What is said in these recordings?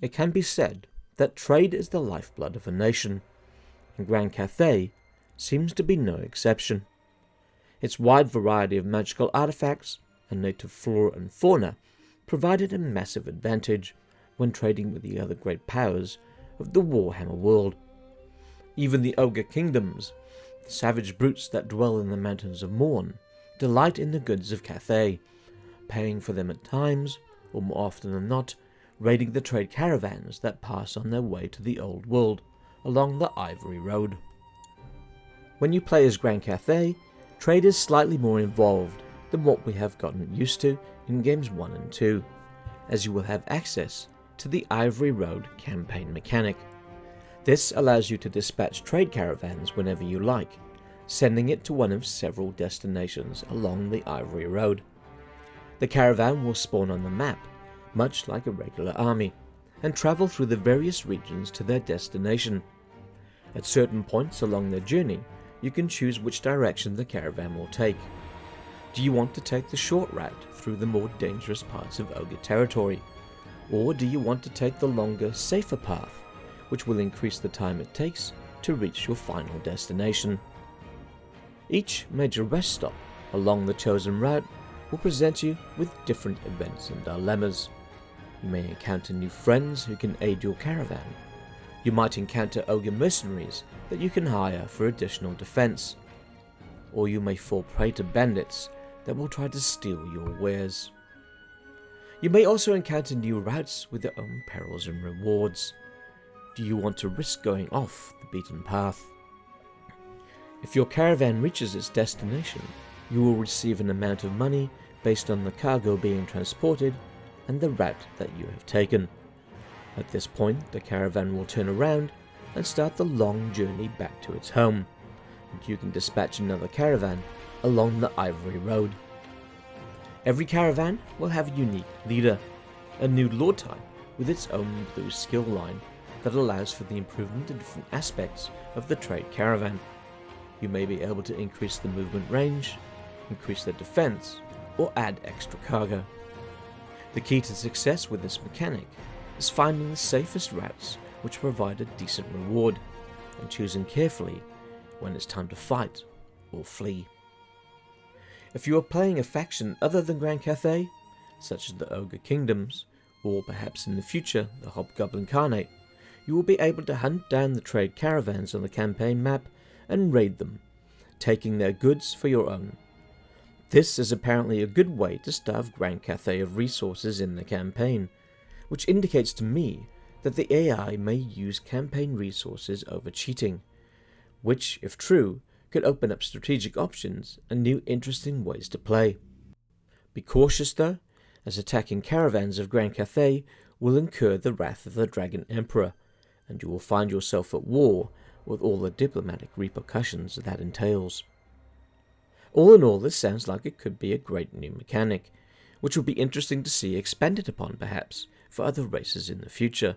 It can be said that trade is the lifeblood of a nation, and Grand Cathay seems to be no exception. Its wide variety of magical artifacts and native flora and fauna provided a massive advantage when trading with the other great powers of the Warhammer world. Even the ogre kingdoms, the savage brutes that dwell in the mountains of Morn, delight in the goods of Cathay, paying for them at times, or more often than not, raiding the trade caravans that pass on their way to the old world along the Ivory Road. When you play as Grand Cathay, trade is slightly more involved than what we have gotten used to in games 1 and 2, as you will have access to the Ivory Road campaign mechanic. This allows you to dispatch trade caravans whenever you like, sending it to one of several destinations along the Ivory Road. The caravan will spawn on the map, much like a regular army, and travel through the various regions to their destination. At certain points along their journey, you can choose which direction the caravan will take. Do you want to take the short route through the more dangerous parts of Ogre territory? Or do you want to take the longer, safer path, which will increase the time it takes to reach your final destination? Each major rest stop along the chosen route will present you with different events and dilemmas. You may encounter new friends who can aid your caravan. You might encounter ogre mercenaries that you can hire for additional defense. Or you may fall prey to bandits that will try to steal your wares. You may also encounter new routes with their own perils and rewards. Do you want to risk going off the beaten path? If your caravan reaches its destination, you will receive an amount of money based on the cargo being transported and the route that you have taken. At this point, the caravan will turn around and start the long journey back to its home, and you can dispatch another caravan along the Ivory Road. Every caravan will have a unique leader, a new lord type with its own blue skill line that allows for the improvement of different aspects of the trade caravan. You may be able to increase the movement range, increase their defense, or add extra cargo. The key to success with this mechanic is finding the safest routes which provide a decent reward, and choosing carefully when it's time to fight or flee. If you are playing a faction other than Grand Cathay, such as the Ogre Kingdoms, or perhaps in the future the Hobgoblin Khanate, you will be able to hunt down the trade caravans on the campaign map and raid them, taking their goods for your own. This is apparently a good way to starve Grand Cathay of resources in the campaign, which indicates to me that the AI may use campaign resources over cheating, which, if true, could open up strategic options and new interesting ways to play. Be cautious though, as attacking caravans of Grand Cathay will incur the wrath of the Dragon Emperor, and you will find yourself at war with all the diplomatic repercussions that entails. All in all, this sounds like it could be a great new mechanic, which will be interesting to see expanded upon perhaps for other races in the future.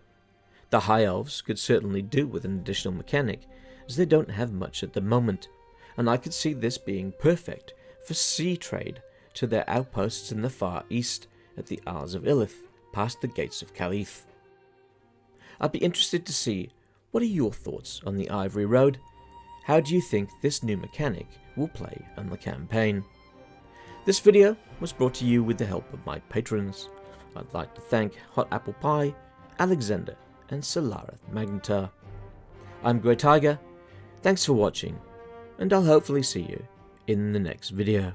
The High Elves could certainly do with an additional mechanic, as they don't have much at the moment, and I could see this being perfect for sea trade to their outposts in the far east at the Isles of Illith, past the gates of Calith. I'd be interested to see, what are your thoughts on the Ivory Road? How do you think this new mechanic will play on the campaign? This video was brought to you with the help of my patrons. I'd like to thank Hot Apple Pie, Alexander, and Solarith Magnetar. I'm Grey Tiger, thanks for watching, and I'll hopefully see you in the next video.